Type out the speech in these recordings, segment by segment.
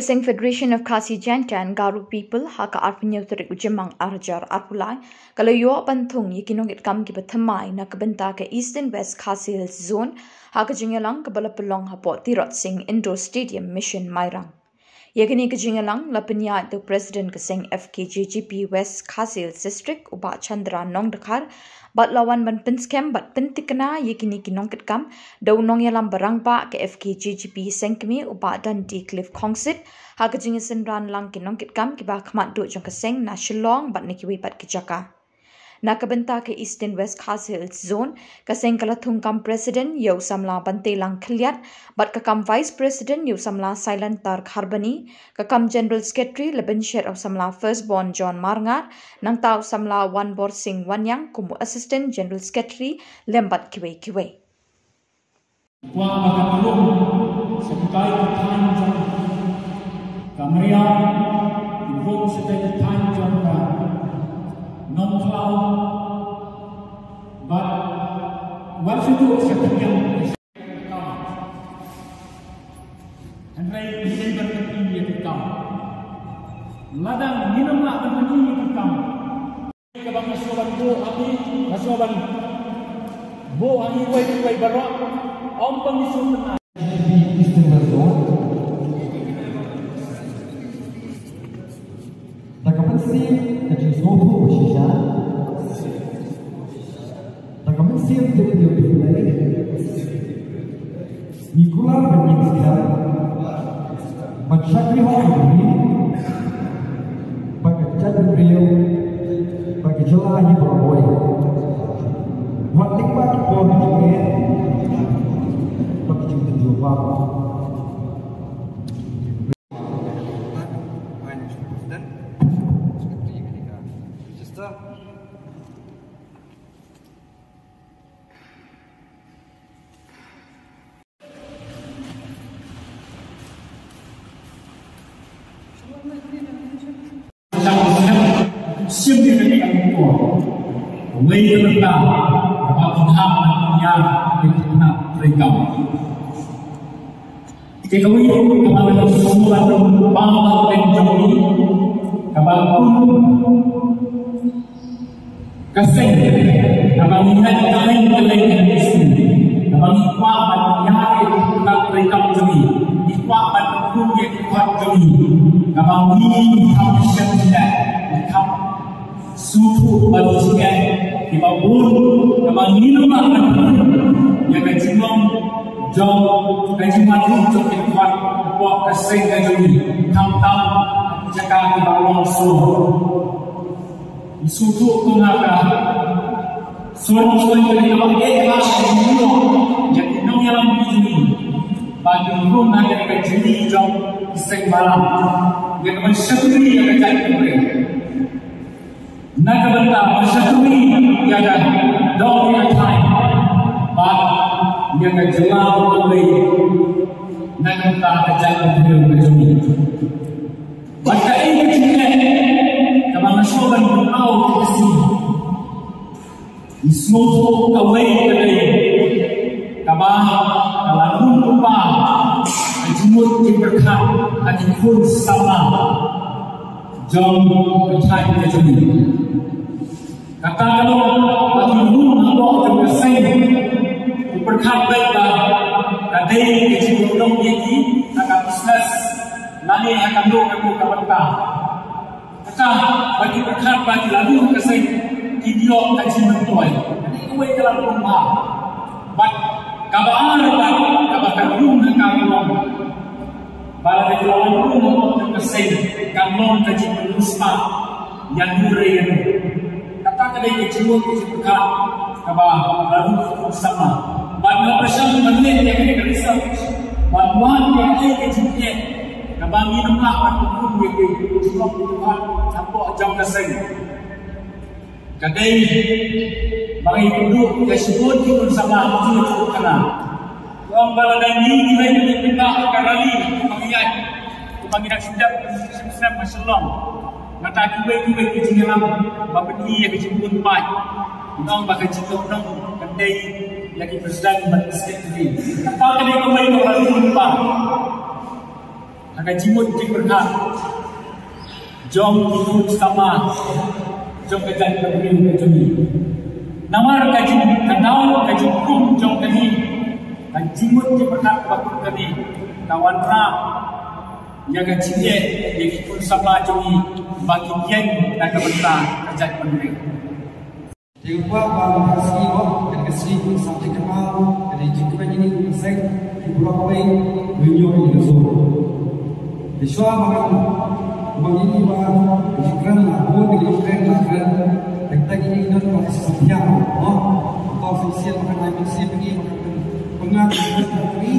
Kaseng Federation of Khasi Jantan Garu People haka arpunya terik ujemang arjar arpulai kalau yo bantung yikinong itkam ki bathamai na kabenta ke Eastern West Khasi Hills Zone haka jingalang kabala pelong hapo Tirot Singh Indoor Stadium Mission Mairang. Yakini ke jingalang lapenya itu President Kaseng FKJGP West Khasi Hills District uba Chandra Nong Dakar bat lawan ban penskem bat pentikna yakini kinong kitkam daw nong yalam barangpa ke FKJGP sengkmi uba dan di Cliff Kongsit haka jingasen ran lang kinong kitkam kiba khmat do jong Kaseng na Shillong bat nikiwi bat kijaka. Nakabenta ke Eastern West Khasi Hills Zone, Kaseng kalathung kam President Yau Samla Bante Lang Khiliat, bat kakam Vice President Yau Samla Silent Tar Kharbani, kakam General Secretary Leben Sher of Samla Firstborn John Marngar, nang tau Samla Wan Bor Singh Wanyang kumu Assistant General Secretary Lembat Kiwe Kiwe. Wah makapulong sa kitay tanjong kamariya ibong sa tanjong ka non cloud but what you do sa kanyang and they deliver the media to come ladang minum lah the media to come kabang masoban bo ami masoban bo ani way barok om pangisunan na Eastern West Zone Nakapansin na Jismoto Bashisha Nakapansin na Jismoto Nikola Benyiska Masyakri Hongkong Pagkajadan Rio Pagkajalahi Baroy Watik Pagi Pagi Pagkajumpa Jumpa siap dia ketika itu, wei tentang apa penghapunya kita peringkat. Jika wei kemarin semula bangsa penjoni, kabarpun Kaseng, kabang ingat kaleng di sini, kabang ikwa menyari kita peringkat joni, ikwa menyuruh kita joni, kabang ini habiskan tidak. Suhu manusia di bawah kemana yang kecilom jauh kecilan jauh kuat kuat Kaseng kejuni tam jaga di bawah suhu pengaga suara yang kalau yang nong yang begini bagi rumah yang kecil jauh Kaseng malam yang mensyukuri yang kecil Nakabenta masyakuri yaga dong yang time but yaga jelau oleh nakabenta kejalan beliau kejuni maka ini kecilnya kamang nasoban berkau kesi ismoto kawai kadai kabah kalanun lupa ajimut kiberkat ajikun sama jom kecai kejuni kata kalau bagi rumah bawa Kaseng berkat baiklah kadai kecil dong ini akan bisnes lani akan dong aku kawan kata bagi berkat bagi lalu Kaseng video kecil mentoy kue dalam rumah bat kabar rumah kamu pada dalam rumah Kaseng kamu kecil menusta yang durian kata kadai kecil berkat kabah lalu bersama bagi bersama menit yang ini kerisau bantuan yang ini kecilnya kabah minumlah bantuan yang ini sebab Tuhan sampai jam Kaseng kadai bagi penduduk yang sebut kita bersama itu cukup kena orang baladan ini kita akan rali panggilan sedap masyaallah mata kibai kecil bapeni yang kecil pun baik nong bakal cukup nong kadai lagi presiden bersekretari apa kali kembali ke hari lupa akan jimut di berkat jom ikut sama jom kejadian berdiri kejuni namar kaji kanau kaji kum jom kali kan jimut di berkat bakut kali kawan ra yang kecilnya yang ikut sama joni bagi kian dan kebentar kejadian berdiri. Dengan kuat bahawa kasih Allah dan kasih pun sampai kemal dari jika ini saya dibuat beliau ini betul. Iswa makan begini bahawa jika lagu dengan keren lakukan kita ini dan masih setia, atau ofisial makan ayam siap ini makan pengaruh ini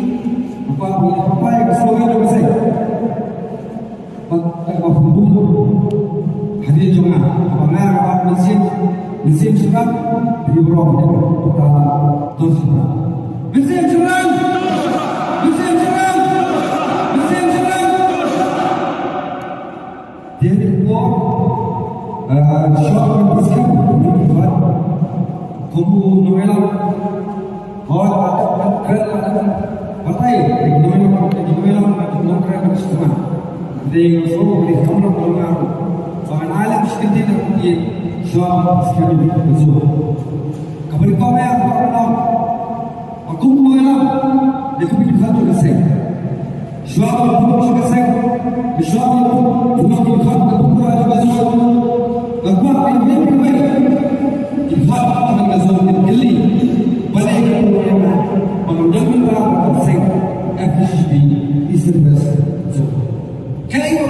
apa yang kesulitan dengan saya. Hadir jemaah, pengarah mesin serang di bawah utara terus mesin serang dia dibuat shot mesin buat kubu Noela ada keren partai Noela keren semua dari semua dari kamu mengaruh bahkan alam sekitar dia shot sekali betul kabar kau yang tahu aku mengalah dia kemudian satu kesek shot aku kesek shot aku kemudian aku ada betul aku ini bermain jihad dengan gazon keli balik kemudian mengenai berapa kesek FHB Eastern West kali itu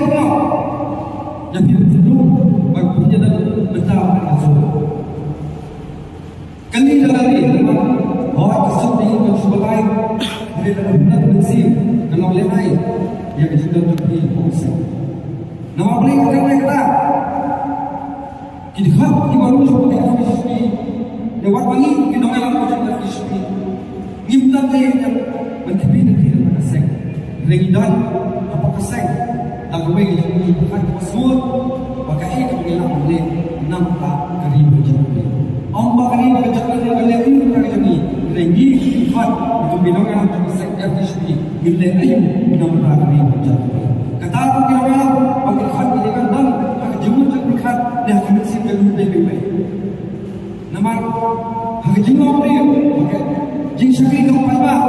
yang dulu bagi dan betul betul. Kali lagi, orang tersebut yang sebagai dari dalam prinsip kalau lelai yang sudah terpilih polisi. Nama beliau kata kita di baru seperti FHB lewat bagi kita dalam projek FHB ngimtan dia yang menteri negeri kesek ringdan apa kesek lagu ini bukan semua pakai kemudian boleh nampak kering berjadi. Amba kering berjadi boleh ini berjadi. Lagi ifat itu bilang yang terkesek FHB boleh ayu nampak kering berjadi. Kata aku bilang bagi hal ini kan dan bagi jumlah berkat dia akan mesti lebih. Nama hak jumlah dia pakai jing syakir kapal bah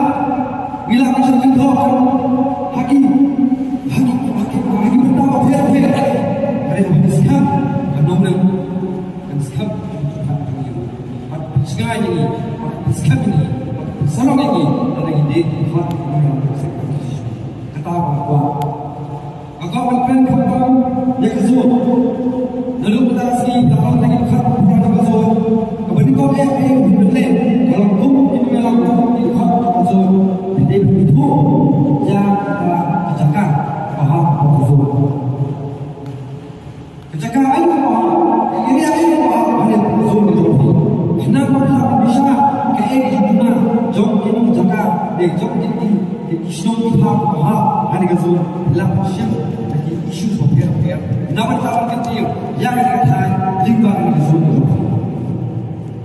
bila kita jengkau hakim bertahu dia mereka bersikap menolak dan sikap bersikap ini bersikap ini bersalong ini dan ini ifat yang bersikap kata bahwa agak berpen kampung yang kesuat lalu kita segi dalam lagi ifat berada kesuat kemudian kau yang berlem kalau kau itu dalam ifat kesuat jadi itu yang kita bicarakan bahwa kesuat kejagaan ini ada zon itu. Kenapa bisa kayak gimana? Jom ini jaga, jom ini isu kita bahwa ada zon langsung jadi isu sopir. Nama tahu kecil yang kata lingkar ini zon itu.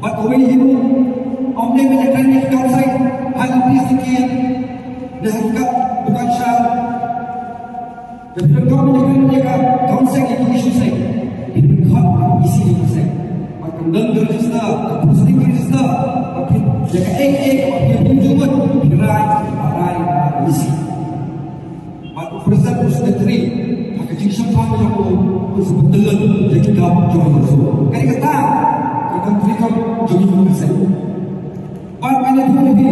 But when you om dia menjadi kau saya hal ini sekian dah bukan syar. Jadi kau menjadi kau saya isu saya. Ini kau isi ini saya. Macam dendam kita, pusing kita, tapi jika apa yang dijual, berai isi. Macam present presentri, macam jika sampai yang sebetulnya jadi kau jual itu. Kali kata, kita berikan jadi saya. Bapak ini pun lebih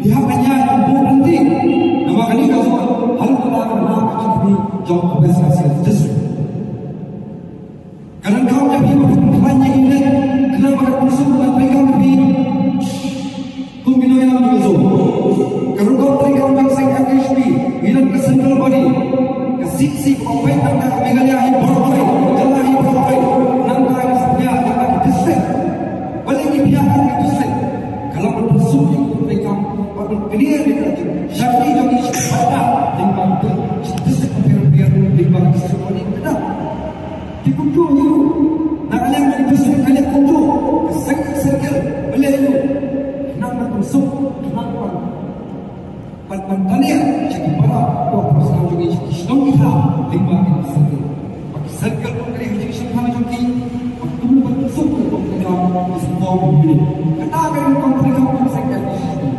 pihak hanya yang nanti. Nama kali kau hal kita nak jadi jauh lebih hasil justru. Karena kau jadi banyak ini, kenapa kau suruh mereka lebih kumpul yang begitu? Karena kau mereka bangsa FHB, hilang kesenggol body, kesiksi kompeten dan megalia yang berbagai, jalan yang berbagai, nampak sebenarnya dapat disek, balik pihak yang disek. Kalau bersuh mereka clear itu, syarti jadi pada lingkungan disek biar lingkungan kesenggol ini benar. Dikunjung itu, nak yang bersih kalian kunjung, sekir beli itu, kenapa bersuk, kenapa, pan tanya, jadi para buat persoalan Islam kita lima ini saja. Bagi circle dari hujung syampan jomki, waktu dulu bertusuk untuk mereka semua membeli. Kata akan mereka menghasilkan ini.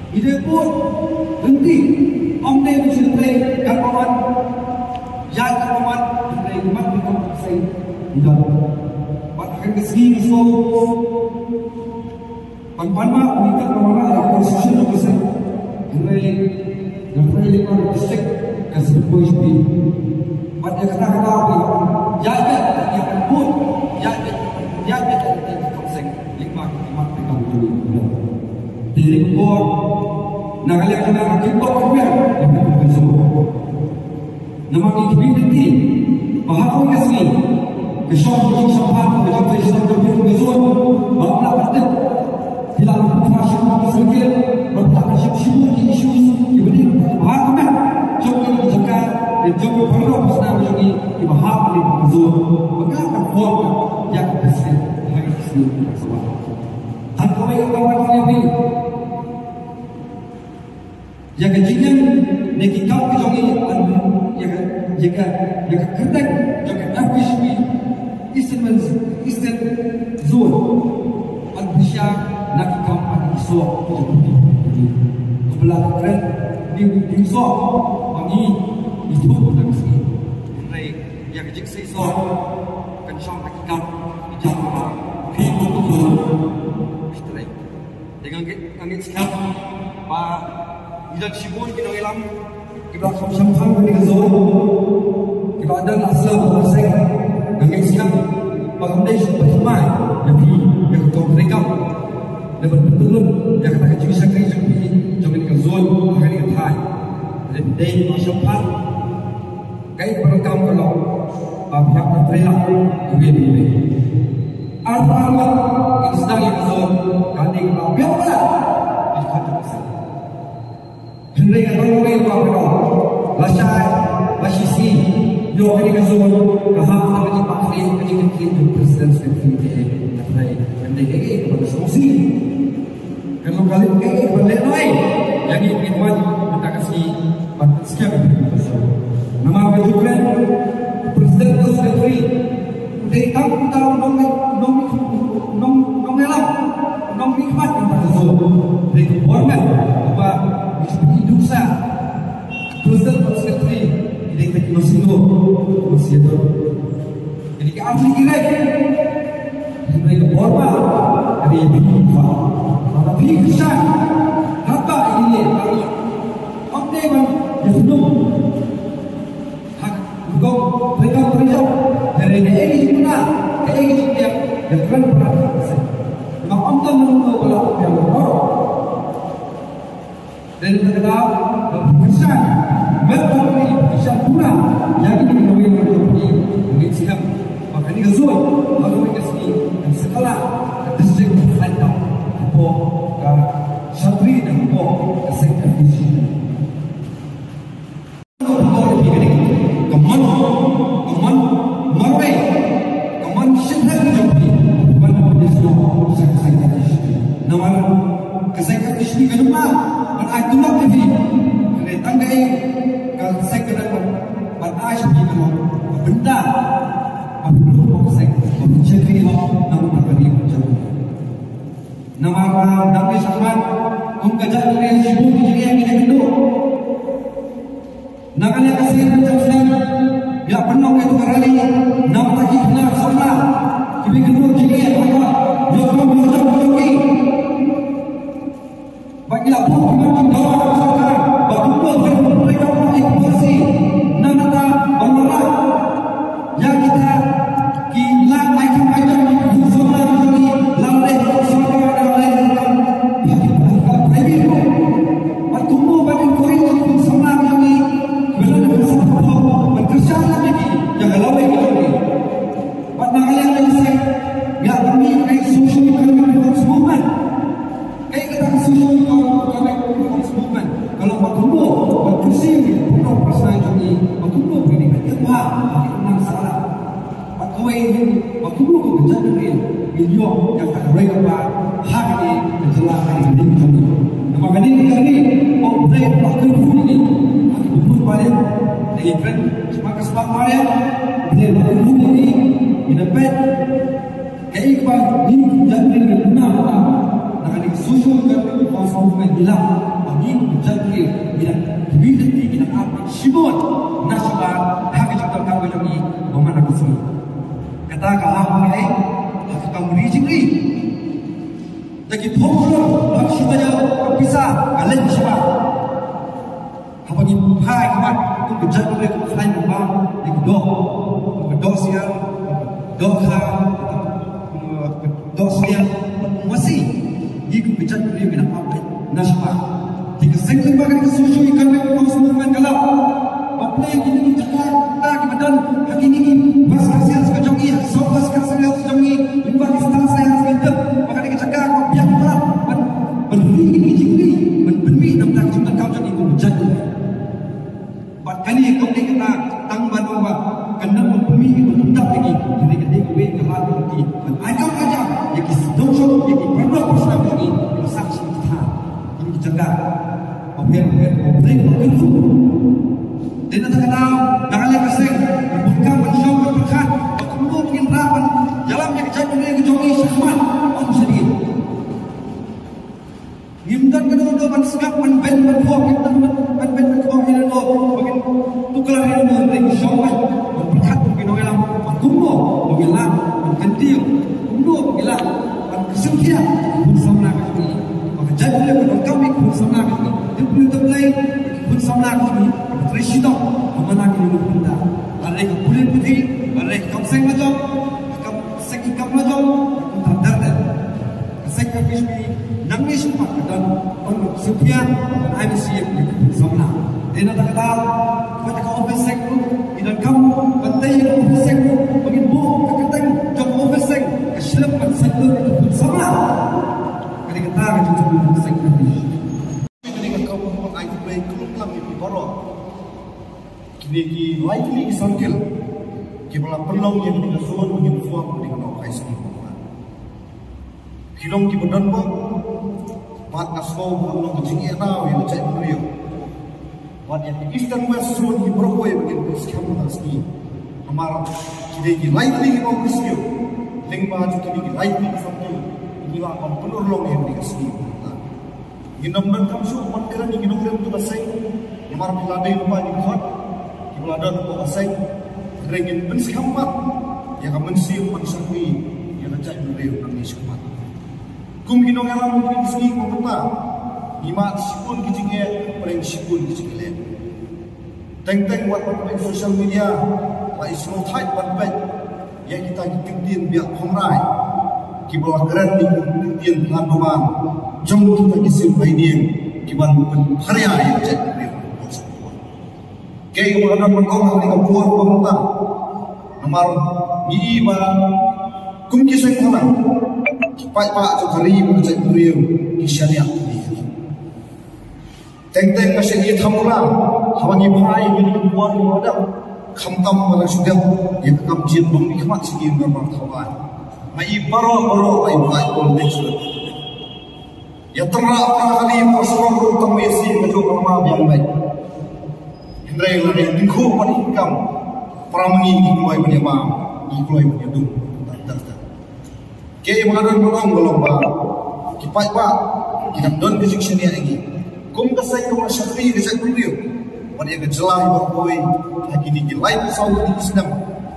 Ide pun berhenti. Om ne mencintai kawan, ya kawan, mencintai umat mereka mencintai tidak. Akan kesini so, pangpanma mengikat kawan yang konstitusi yang besar. Mengenai lima distrik yang sebut ini, pada kata-kata jaga yang pun jaga yang konsep lima mereka menjadi diri pun nak lihat kita kita punya yang berbeza. Nama community bahawa kesini kesyok syampan dengan presiden berbeza bahawa ada tidak lupa syampan sedikit berapa syampan isu diberi bahawa jom jaga dan jom perlu pasal menjadi bahawa berbeza bagaimana form yang presiden hari ini semua. Dan kawan-kawan ini yang kejadian neki kau kejongi jika kerja jika FPSB Eastern Zone Al-Bisha nak kau pada isu jadi kebelah keren di isu bagi itu nak sih mulai yang kejadian isu kencang lagi kau jauh pintu tu istri dengan angin sekarang pak Ida Shibun kita ilam kita sama-sama dengan Zon kita ada asal bersih dengan siap foundation pertama yang kita mereka dapat betul yang kita cuci sekali cuci dengan Zon hari ini Thai dan day masyarakat kait program kalau pihak terima ini Al-Fatihah Islam yang Zon kali kalau biasa mereka orang orang Lasisi, yo hari kesempatan kaham sama di pakri, kecil presiden seperti ini, tapi mereka ini kepada solusi. Kalau kalian ini balik lain, yang ini buat kita kasih bantuan sekian. Nama berjualan presiden sekretari, dari tahun nom nikmat yang terjadi dari format apa hidup saya presiden sekretari ini kita masih itu jadi ke asli kira mereka format dari hidup tapi bisa kata ini kalau apa yang hidup hak hukum mereka berjauh dari ini guna ini yang keren berat memang ontan menunggu kalau yang berorok dan kita bisa berkomunikasi bisa pula yang ini kami menjadi sikap maka ini kesuai kalau mereka sini dan setelah distrik Selatan apa Syatri dan apa sektor visi keman marwai keman syedhan jopi keman desno sektor nama kesektor visi kenapa beragama TV tanggai kalau sektor berasal dari benda apa sektor menjadi nama bagi menjadi nama nama sama kerja dari sibuk jadi yang kita dulu nakanya kasih menjadi ya penuh itu kali nama lagi kenal sama kita kedua jadi apa yo kamu menjadi bagi apa kita bawa sekarang bagaimana mereka mengeksplorasi nada bangla yang kita gila macam-macam di zona ini lalu sekarang ada itu bertumbuh bagi korin yang sama ini bekerja lagi yang lalu ini pada yang saya nggak kami social economic movement kayak kita social economic movement kalau bertumbuh berkursi penuh persaingan ini bertumbuh ini apa yang salah kau ini bertumbuh kebijakan ini video yang tak mereka buat hari ini jelas hari ini nama ini oh mereka bertumbuh ini bertumbuh kemarin lagi kan cuma kesebab kemarin dia berhubung ini dapat kayak ikhwan ini jadi guna nak ada susun kan konsum hilang bagi menjadi bila ability bila apa sibuk nasabah hak kita kamu lagi bagaimana kusui kata kalau ini hak kamu rizki lagi thong hak kita bisa kalian siapa apa ni hai kawan tu kerja boleh kalian buat di dok siang dok siang masih ikut kerja boleh bila apa nasibah jika sengkang bagai kesusu ikan kau semua kalau apa yang ini cakap tak kemudian hari ini mas kasihan sekejongi sobat kasihan sekejongi lupa kisah saya sebentar maka dia cakap kau biar berat beri ini jikri beri nampak cuma kau jadi menjadi kali kau kita tangban bahwa kena membumi menetap lagi jadi kita gue kelar lagi dan agak aja yang dosa yang pernah bersama lagi saksi kita ini dijaga oper itu dan tak kenal dengan yang keseng bukan mensyukur berkat waktu mungkin rapan jalannya kejadian yang kejongi sahmat om sedikit Gimdan kedua ban segap ban kuat kita ban kuat ini lo bagian tu kelar ini dari syawal berkat mungkin orang kumno mungkin lah ganti kumno mungkin lah kesekian pun sama kami maka jadi kalau kami pun sama kami itu pun terlai pun sama kami tersidak mana kami minta ada boleh putih ada kamseng macam kamseng ikam macam tak kasih kami nangis sempat dan untuk sekian ada siap sama dan tak kata pada kau ofisek dan kamu bantai ofisek bagi bu keteng jom ofisek keselap sektor sama kali kata kita ofisek kami ketika kau mengaji baik kelam itu baru kini ki likely circle kibla perlu yang dengan suan mungkin suam dengan kau semua Kilong kibudan mo, mat asmo ang jing ena yang cai beliau. Mat yang Eastern West Zone di Brokoy bagian persiapan asli. Amar kini lightly kita bersio, lengma juga kini lightly kita inilah am penuh long yang dikasih. Ginam dan kamsu mat kerana ginam rem tu basai. Amar peladai lupa di khot, kibladan lupa basai. Kerengin persiapan yang mensiu mansakui yang cai beliau kami semat. Kum kinong alam mungkin segi komputer, lima sipun kicingnya, paling sipun kicingnya. Teng buat pakai sosial media, lai semua type pakai, yang kita kintien biar pemrai, kibawah keren di kintien pelandoman, jom kita kisim idea, kiban karya yang jadi Kaya ada menggong dengan buah komputer, nomor ni kum kisah mana. Pak tu hari macam beliau kisahnya ini. Teng masih dia thamula, hawangi pai ini buat ada, kamtam mana sudah yang kamjin bom ikhmat segi berbar thawan. Mai baro ai pai pun dicur. Ya terang kali pasrah tamisi kejo ramah yang baik. Hendrai lari dingku panikam, pramangi ikulai penyebab, ikulai penyedung. Kaya mengadun orang berlomba, kipai pak, kita don kejuksanya lagi. Kum kasai kau masyarakat kesat beliau, pada yang kejelah berkoi, lagi di lain sahaja di sedang,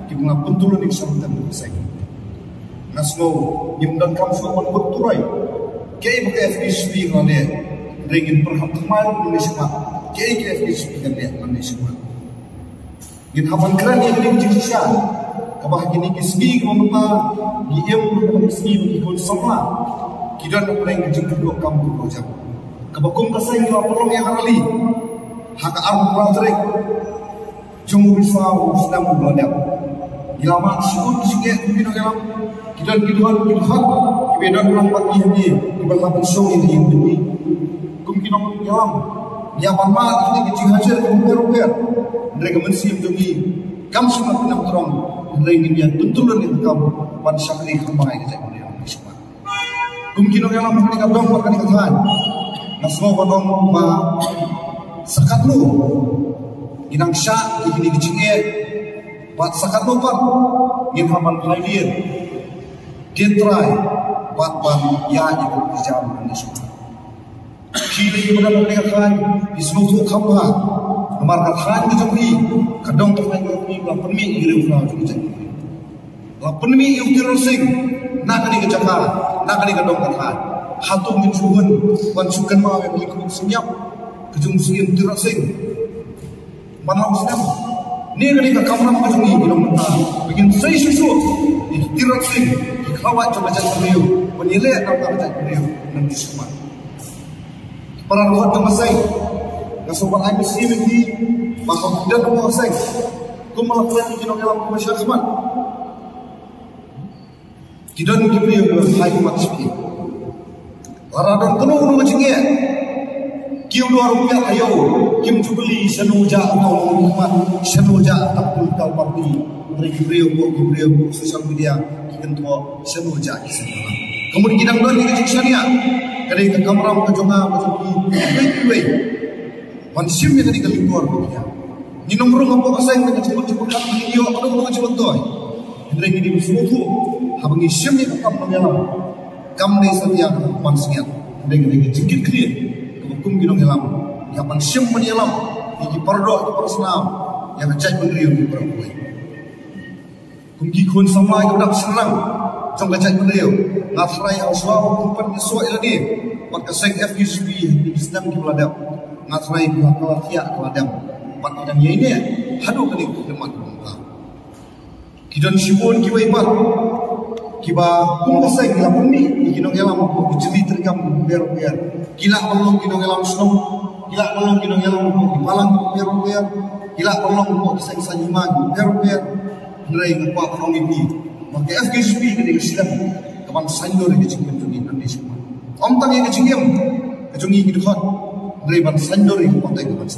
kita mengapuntul di sambutan kesai. Nasmo, nyimdan kamu semua berturai, kaya pakai FDSP kalau dia, ringin perhatian Indonesia, kaya FDSP kan dia Indonesia. Kita hapan keren yang ini kejuksanya. Kabah kini kismi kemampuan diem kismi ikut semua kita nak pernah kejengkel dua kampung rojak kabakum kasai nyawa pelong yang harali hak arm kurang terik jumur iswau sedang berladang ilama syukur kisige kita dalam kita hak kebedan orang pagi ini di berlapan show ini yang demi kum kinong dalam nyaman mat ini kecing hajar rupiah mereka mensiap demi kam semua penam terong ini dia betul dan kamu pada syakri kembali ke jalan yang semua. Mungkin orang yang mengatakan dong makan katakan, nasmo padong ma sekat lu, inang syak ini kecingnya bat sakat lopan in haman haidir ketrai bat ya itu berjam ini semua kini kepada mereka kan di seluruh kamar kamar katakan di jombi kadang terkait jombi belah permi gila ulah juga belah permi yang terusing nak kali kecakar nak kali kadang katakan hatu mencuhun pansukan mawe berikut senyap kejung singin terusing mana muslim ni kali ke kamar kejungi bilang mentah bikin saya susu terusing dikawat coba jadi beliau penilai atau jadi beliau nanti semua para roh temasai kasopan ay muslimin di makamudan mo asay kung malakulan kinongalang masyarakat kidon kibriyo hay matspi laradon kuno uno macingnya kiu luar rupiah ayo kim jubli sanuja atau hikmat sanuja takul tau parti dari kibriyo sosial media kikentua sanuja isana kemudian kidang don di kejiksania dari ke kamera kejonga betul wei pansim yang dari keluar dia ni nomor ngapa asai dengan cepet-cepet kan video apa dengan cepet toy dari ini musuh habangi sim ni kam mengelam kam ni setia pansian dari jikit clear hukum ginong elam yang pansim menyelam di pardo itu personal yang cai pendiriu di perempuan kumki kun samai kepada serang trong cai pendiriu nafrai aswa kumpan iswa ilani maka sek FUSB di Islam di Peladap nafrai kalatia Peladap pat dan ini hadu kali demat muka kidan sibun kiwai pat kiba kumpa sek la puni kinong elam ko jeli tergam ber gila pelong kinong elam snom gila pelong kinong elam ko palang ber gila pelong ko sek sanyiman ber nrai ko from ini maka FUSB kali Islam kapan sandor di cikin di semua om tangi kecingim kecungi gitu kan dari ban sandor itu pantai ke ban